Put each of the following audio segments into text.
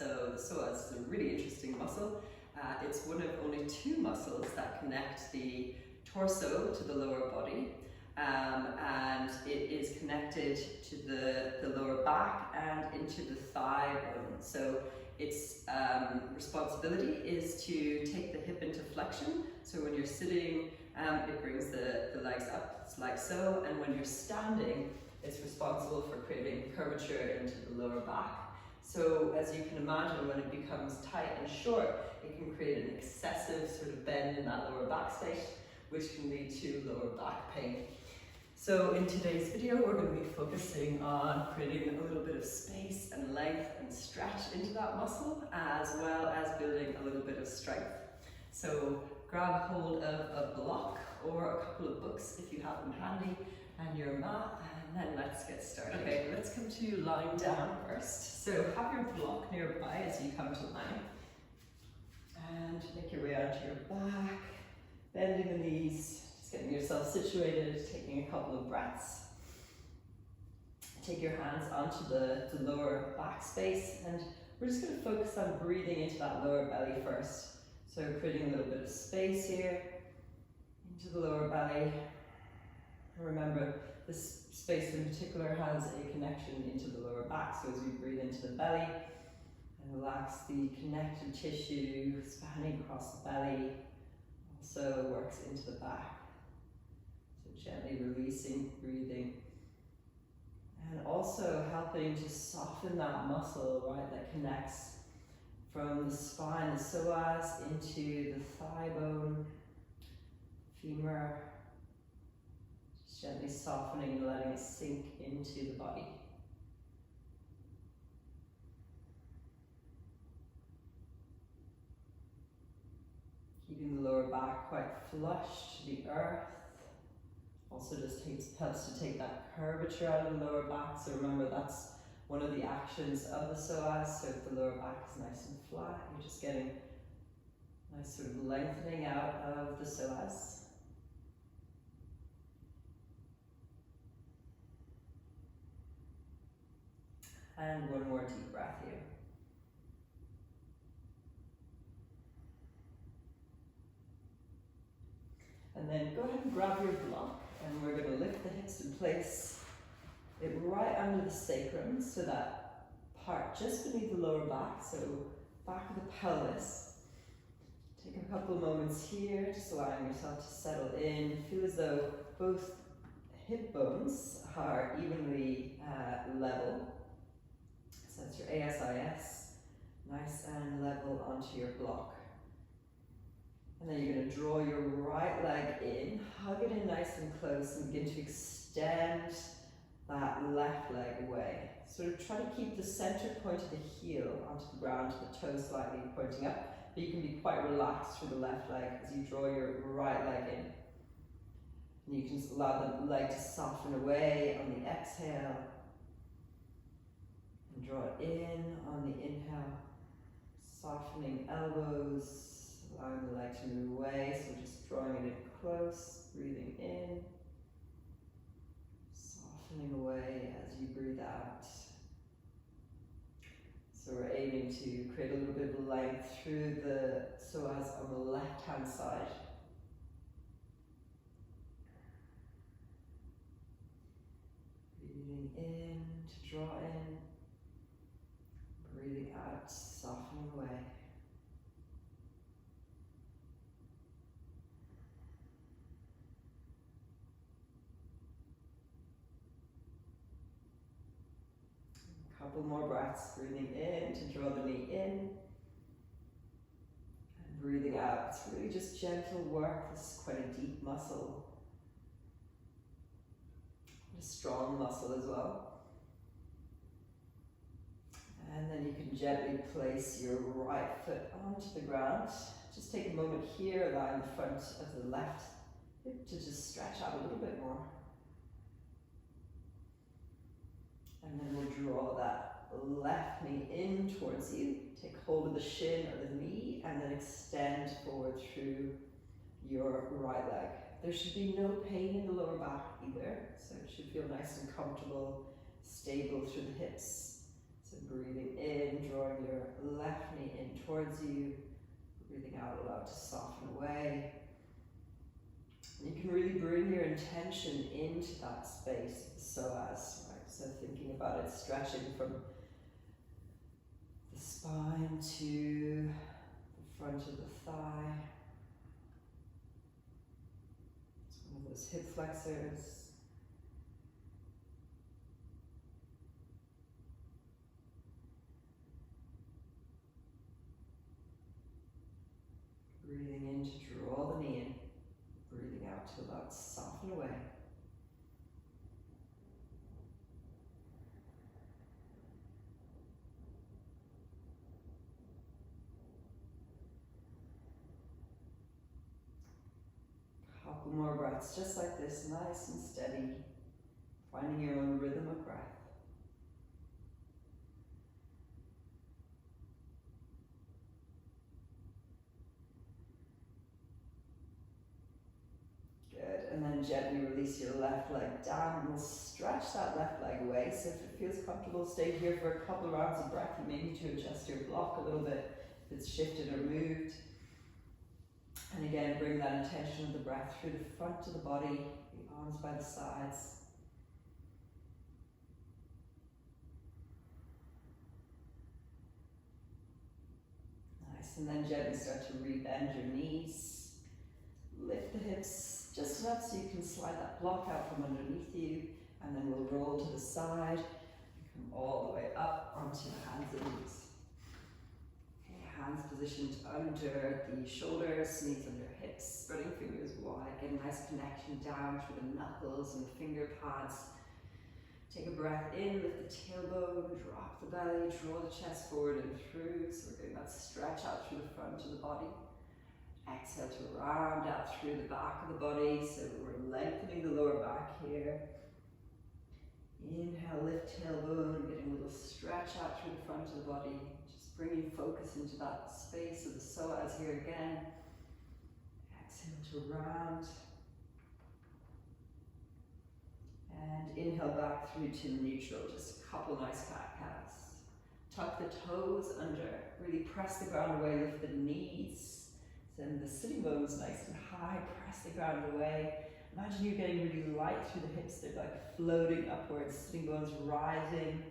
So the psoas is a really interesting muscle. It's one of only two muscles that connect the torso to the lower body, and it is connected to the lower back and into the thigh bone. So its responsibility is to take the hip into flexion. So when you're sitting, it brings the legs up, it's like so, and when you're standing, it's responsible for creating curvature into the lower back. So as you can imagine, when it becomes tight and short, it can create an excessive sort of bend in that lower back space, which can lead to lower back pain. So in today's video, we're going to be focusing on creating a little bit of space and length and stretch into that muscle, as well as building a little bit of strength. So grab hold of a block or a couple of books if you have them handy, and your mat, and then let's get started. Okay, let's come to lying down first. So have your block nearby as you come to line, and make your way onto your back, bending the knees, just getting yourself situated, taking a couple of breaths. Take your hands onto the lower back space, and we're just going to focus on breathing into that lower belly first. So creating a little bit of space here into the lower belly. Remember, this space in particular has a connection into the lower back, so as we breathe into the belly and relax the connective tissue spanning across the belly, also works into the back. So gently releasing, breathing, and also helping to soften that muscle, right, that connects from the spine, the psoas, into the thigh bone, femur. Gently softening and letting it sink into the body. Keeping the lower back quite flush to the earth. Also just helps to take that curvature out of the lower back. So remember, that's one of the actions of the psoas. So if the lower back is nice and flat, you're just getting a nice sort of lengthening out of the psoas. And one more deep breath here. And then go ahead and grab your block, and we're going to lift the hips and place it right under the sacrum, so that part just beneath the lower back, so back of the pelvis. Take a couple of moments here, just allowing yourself to settle in. Feel as though both hip bones are evenly level. So that's your ASIS, nice and level onto your block. And then you're going to draw your right leg in, hug it in nice and close, and begin to extend that left leg away. Sort of try to keep the center point of the heel onto the ground, the toes slightly pointing up, but you can be quite relaxed through the left leg as you draw your right leg in. And you can just allow the leg to soften away on the exhale. And draw it in on the inhale, softening elbows, allowing the leg to move away, so just drawing it in close, breathing in, softening away as you breathe out. So we're aiming to create a little bit of length through the psoas on the left-hand side. Breathing in to draw in. Breathing out, softening away. A couple more breaths, breathing in to draw the knee in. And breathing out, it's really just gentle work. This is quite a deep muscle. A strong muscle as well. And then you can gently place your right foot onto the ground. Just take a moment here, allowing the front of the left hip to just stretch out a little bit more. And then we'll draw that left knee in towards you. Take hold of the shin or the knee, and then extend forward through your right leg. There should be no pain in the lower back either, so it should feel nice and comfortable, stable through the hips. So breathing in, drawing your left knee in towards you. Breathing out, allow it to soften away. You can really bring your intention into that space, the psoas, right? So thinking about it, stretching from the spine to the front of the thigh. It's one of those hip flexors. Breathing in to draw the knee in. Breathing out to allow it to soften away. Couple more breaths, just like this, nice and steady. Finding your own rhythm of breath. And then gently release your left leg down. We'll stretch that left leg away. So if it feels comfortable, stay here for a couple of rounds of breath. You may need to adjust your block a little bit if it's shifted or moved. And again, bring that intention of the breath through the front of the body, the arms by the sides. Nice, and then gently start to re-bend your knees. Lift the hips just enough so you can slide that block out from underneath you, and then we'll roll to the side and come all the way up onto your hands and knees. Okay, hands positioned under the shoulders, knees under hips, spreading fingers wide, get a nice connection down through the knuckles and the finger pads. Take a breath in, lift the tailbone, drop the belly, draw the chest forward and through, so we're getting that stretch out through the front of the body. Exhale to round out through the back of the body, so we're lengthening the lower back here. Inhale, lift tailbone, getting a little stretch out through the front of the body. Just bringing focus into that space of the psoas here again. Exhale to round. And inhale back through to neutral, just a couple nice cat-cows. Tuck the toes under, really press the ground away, lift the knees. Then the sitting bones nice and high, press the ground away. Imagine you're getting really light through the hips, they're like floating upwards, sitting bones rising.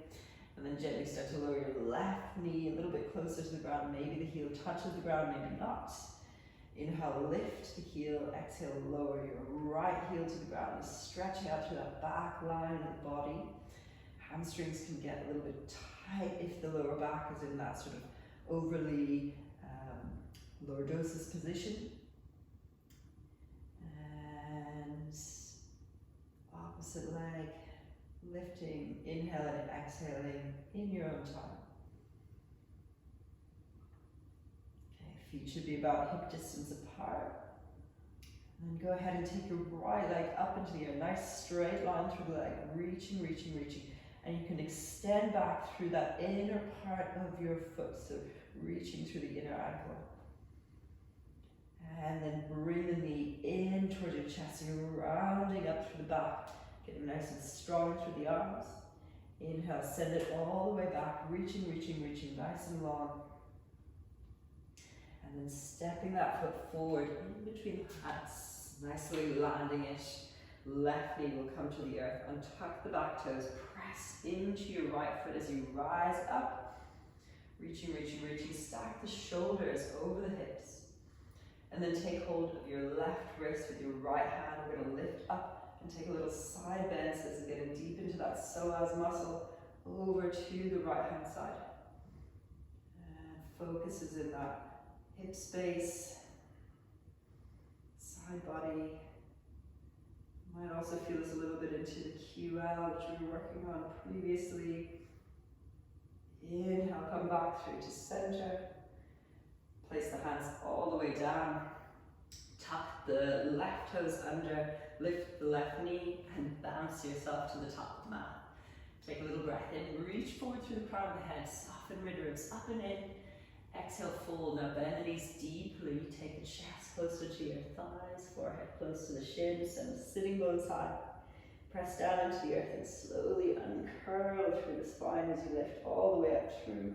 And then gently start to lower your left knee a little bit closer to the ground. Maybe the heel touches the ground, maybe not. Inhale, lift the heel. Exhale, lower your right heel to the ground. Stretching out through that back line of the body. Hamstrings can get a little bit tight if the lower back is in that sort of overly lordosis position. And opposite leg, lifting, inhaling, exhaling in your own time. Okay, feet should be about hip distance apart. And then go ahead and take your right leg up into the air, nice straight line through the leg, reaching, reaching, reaching. And you can extend back through that inner part of your foot, so reaching through the inner ankle. And then bring the knee in towards your chest. You're rounding up through the back, getting nice and strong through the arms. Inhale, send it all the way back, reaching, reaching, reaching, nice and long. And then stepping that foot forward in between the hands, nicely landing it. Left knee will come to the earth. Untuck the back toes, press into your right foot as you rise up. Reaching, reaching, reaching. Stack the shoulders over the hips. And then take hold of your left wrist with your right hand. We're going to lift up and take a little side bend so as getting deep into that psoas muscle over to the right hand side. And focus is in that hip space, side body. You might also feel this a little bit into the QL, which we were working on previously. Inhale, come back through to center. Place the hands all the way down. Tuck the left toes under, lift the left knee, and bounce yourself to the top of the mat. Take a little breath in, reach forward through the crown of the head, soften mid-ribs up and in. Exhale, fold. Now bend the knees deeply. Take the chest closer to your thighs, forehead close to the shins, and the sitting bones high. Press down into the earth and slowly uncurl through the spine as you lift all the way up through.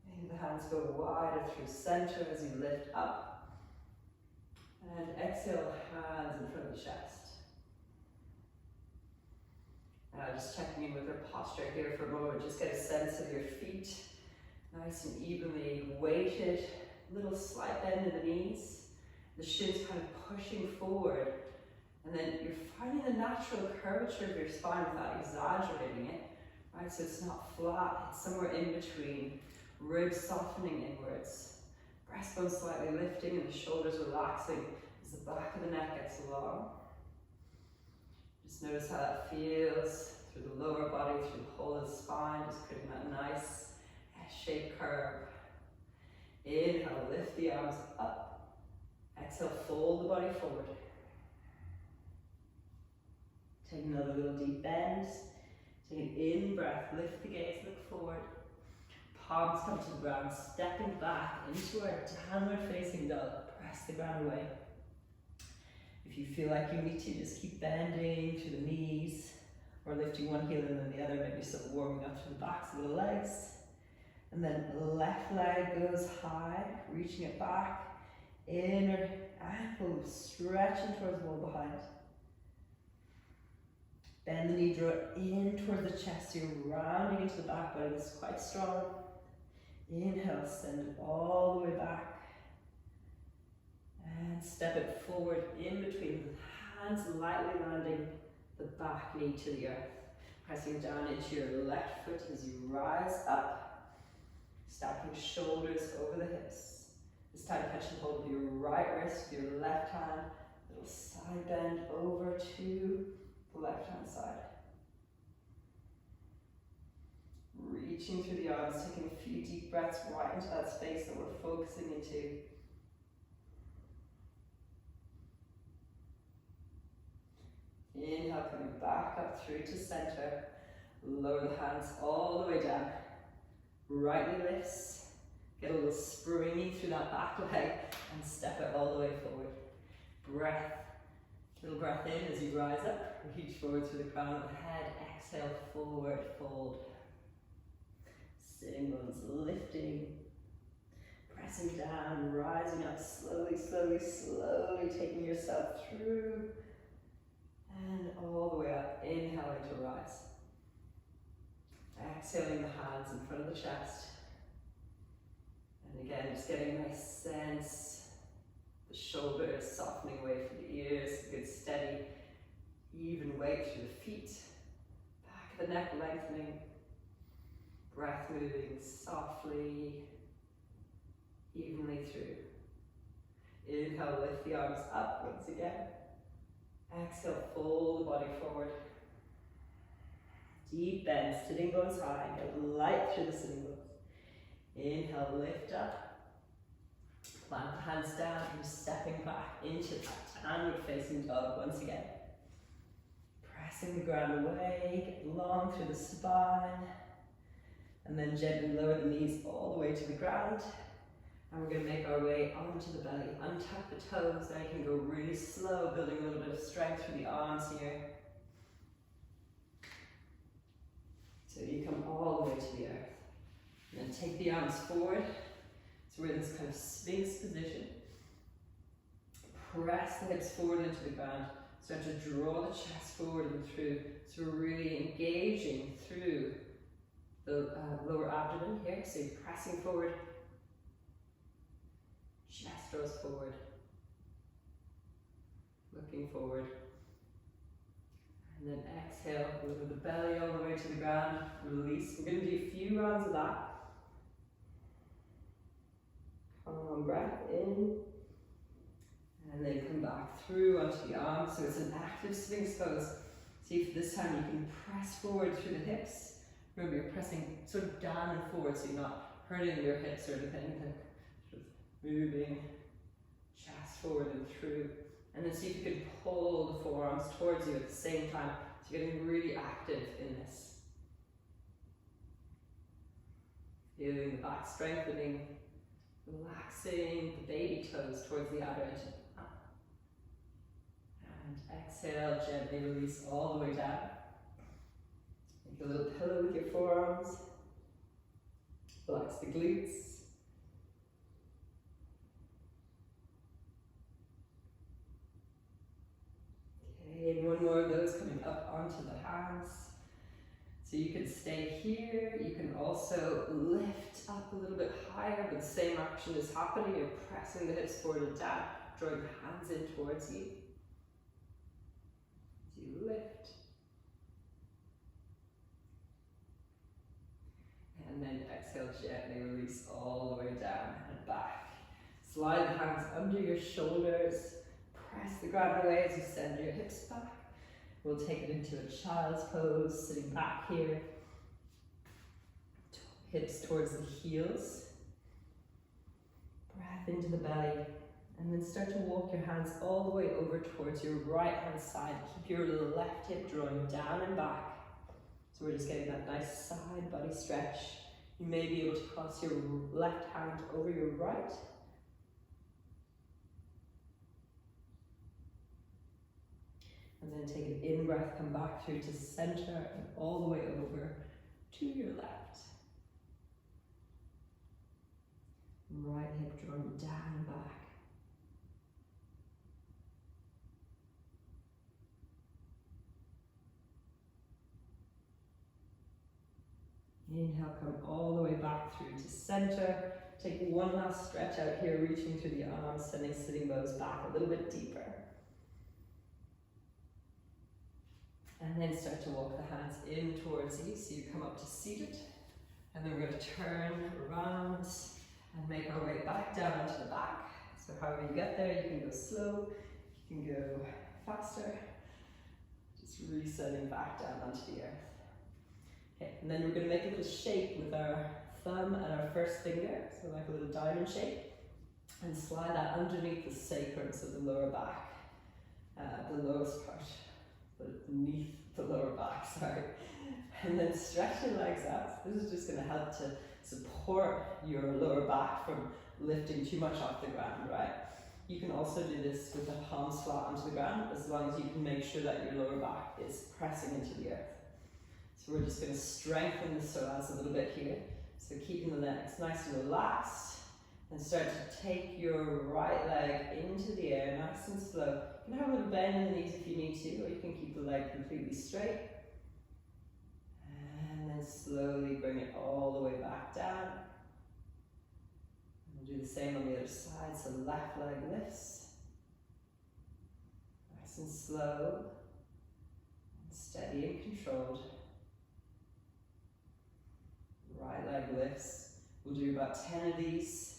Maybe the hands go wider through center as you lift up. And exhale, hands in front of the chest. Just checking in with our posture here for a moment. Just get a sense of your feet, nice and evenly weighted. Little slight bend in the knees. The shins kind of pushing forward. And then you're finding the natural curvature of your spine without exaggerating it. Right, so it's not flat, it's somewhere in between. Ribs softening inwards. Breastbone slightly lifting and the shoulders relaxing as the back of the neck gets long. Just notice how that feels through the lower body, through the whole of the spine, just creating that nice S-shaped curve. Inhale, lift the arms up. Exhale, fold the body forward. Take another little deep bend. Take an in-breath, lift the gaze, look forward. Palms come to the ground, stepping back into our downward facing dog. Press the ground away. If you feel like you need to, just keep bending through the knees or lifting one heel and then the other, maybe still warming up through the backs of the legs. And then left leg goes high, reaching it back. Inner ankle stretching towards the wall behind. Bend the knee, draw it in towards the chest. You're rounding into the back body. This is quite strong. Inhale, send it all the way back. And step it forward in between the hands, lightly landing the back knee to the earth. Pressing down into your left foot as you rise up. Stacking shoulders over the hips. This time catching hold of your right wrist, your left hand. Little side bend over to the left hand side. Reaching through the arms, taking a few deep breaths right into that space that we're focusing into. Inhale, coming back up through to center. Lower the hands all the way down. Right knee lifts. Get a little springy through that back leg and step it all the way forward. Breath. Little breath in as you rise up. Reach forward through the crown of the head. Exhale, forward fold. Sitting bones lifting. Pressing down, rising up slowly, slowly, slowly, taking yourself through. And all the way up, inhaling to rise. Exhaling the hands in front of the chest. And again, just getting a nice sense. The shoulders softening away from the ears. Good steady, even weight through the feet. Back of the neck lengthening. Breath moving softly, evenly through. Inhale, lift the arms up once again. Exhale, fold the body forward. Deep bend, sitting bones high, get light through the sitting bones. Inhale, lift up. Plant the hands down and stepping back into that downward facing dog once again. Pressing the ground away, get long through the spine. And then gently lower the knees all the way to the ground. And we're going to make our way onto the belly. Untuck the toes. Now you can go really slow, building a little bit of strength through the arms here. So you come all the way to the earth. And then take the arms forward. So we're in this kind of sphinx position. Press the hips forward into the ground. Start to draw the chest forward and through. So we're really engaging through the lower abdomen here. So you're pressing forward. Chest draws forward. Looking forward. And then exhale, lower the belly all the way to the ground. Release. We're going to do a few rounds of that. Calm breath in. And then come back through onto the arms. So it's an active sphinx pose. See if this time you can press forward through the hips. Remember, you're pressing sort of down and forward, so you're not hurting your hips or anything. Sort of moving, chest forward and through. And then see if you can pull the forearms towards you at the same time. So you're getting really active in this. Feeling the back strengthening, relaxing the baby toes towards the outer edge. And exhale, gently release all the way down. Make a little pillow with your forearms. Relax the glutes. Okay, and one more of those coming up onto the hands. So you can stay here, you can also lift up a little bit higher, but the same action is happening. You're pressing the hips forward and down, drawing the hands in towards you. As you lift. And then exhale, gently release all the way down and back. Slide the hands under your shoulders, press the ground away as you send your hips back. We'll take it into a child's pose, sitting back here. Hips towards the heels. Breath into the belly. And then start to walk your hands all the way over towards your right hand side. Keep your left hip drawing down and back. So we're just getting that nice side body stretch. You may be able to cross your left hand over your right. And then take an in-breath, come back through to center and all the way over to your left. Right hip drawn down and back. Inhale, come all the way back through to center. Take one last stretch out here, reaching through the arms, sending sitting bones back a little bit deeper. And then start to walk the hands in towards you. So you come up to seated. And then we're going to turn around and make our way back down onto the back. So however you get there, you can go slow, you can go faster. Just resetting back down onto the earth. Okay, and then we're going to make a little shape with our thumb and our first finger. So like a little diamond shape. And slide that underneath the sacrum, so the lower back, the lowest part. Beneath the lower back, sorry. And then stretch your legs out. This is just going to help to support your lower back from lifting too much off the ground, right? You can also do this with the palms flat onto the ground, as long as you can make sure that your lower back is pressing into the earth. So we're just going to strengthen the psoas a little bit here. So keeping the legs nice and relaxed. And start to take your right leg into the air, nice and slow. You can have a little bend in the knees if you need to, or you can keep the leg completely straight. And then slowly bring it all the way back down. And we'll do the same on the other side, so left leg lifts. Nice and slow, and steady and controlled. Right leg lifts. We'll do about 10 of these.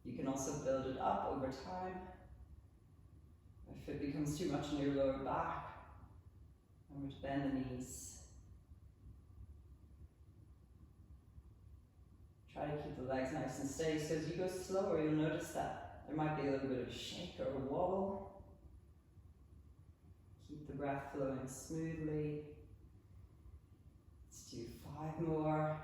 You can also build it up over time. If it becomes too much in your lower back, remember to bend the knees. Try to keep the legs nice and steady, so as you go slower, you'll notice that there might be a little bit of a shake or a wobble. Keep the breath flowing smoothly. Let's do 5 more.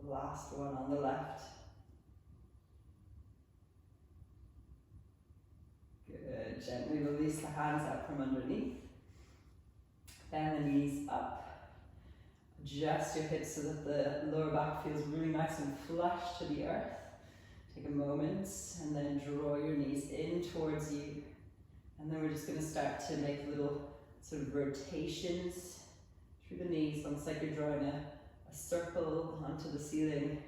Last one on the left. Good. Gently release the hands out from underneath. Bend the knees up. Adjust your hips so that the lower back feels really nice and flush to the earth. Take a moment and then draw your knees in towards you. And then we're just going to start to make little sort of rotations through the knees, almost like you're drawing a circle onto the ceiling,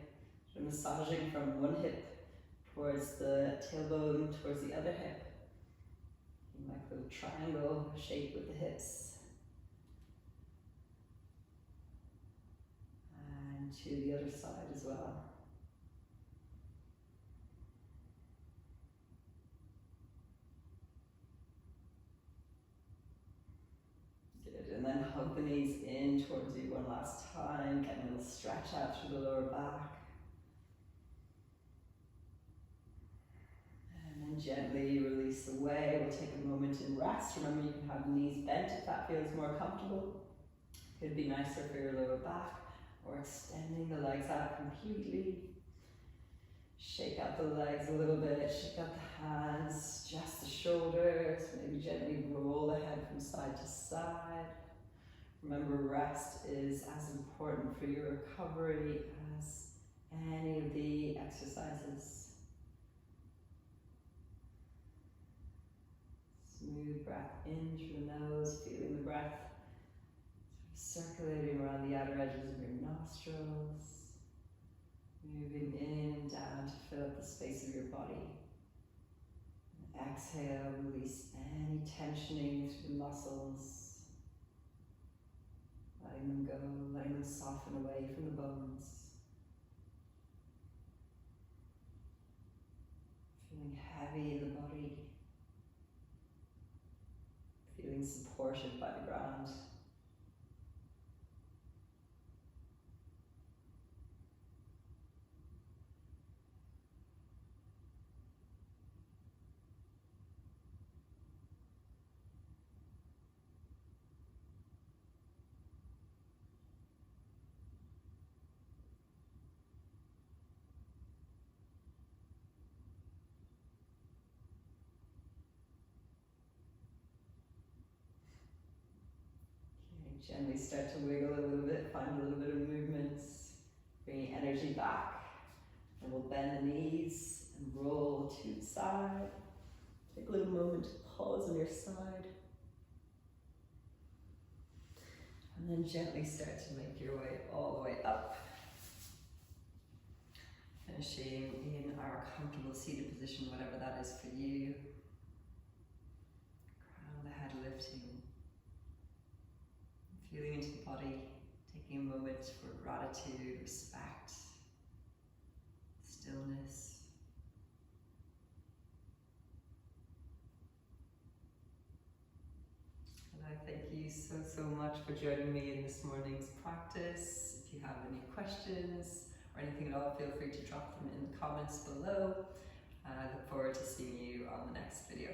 massaging from one hip towards the tailbone, towards the other hip. Like a little triangle shape with the hips. And to the other side as well. And then hug the knees in towards you one last time. Get a little stretch out through the lower back. gently release away. We'll take a moment in rest. Remember, you can have the knees bent if that feels more comfortable. Could be nicer for your lower back, or extending the legs out completely. Shake out the legs a little bit, shake out the hands, adjust the shoulders, maybe gently roll the head from side to side. Remember, rest is as important for your recovery as any of the exercises. Smooth breath in through the nose, feeling the breath circulating around the outer edges of your nostrils. Moving in and down to fill up the space of your body. And exhale, release any tensioning through the muscles. Letting them go, letting them soften away from the bones. Feeling heavy in the body. Feeling supported by the ground. Gently start to wiggle a little bit, find a little bit of movements, bringing energy back. And we'll bend the knees and roll to the side. Take a little moment to pause on your side. And then gently start to make your way all the way up. Finishing in our comfortable seated position, whatever that is for you. Crown of the head lifting. Feeling into the body, taking a moment for gratitude, respect, stillness. And I thank you so much for joining me in this morning's practice. If you have any questions or anything at all, feel free to drop them in the comments below. I look forward to seeing you on the next video.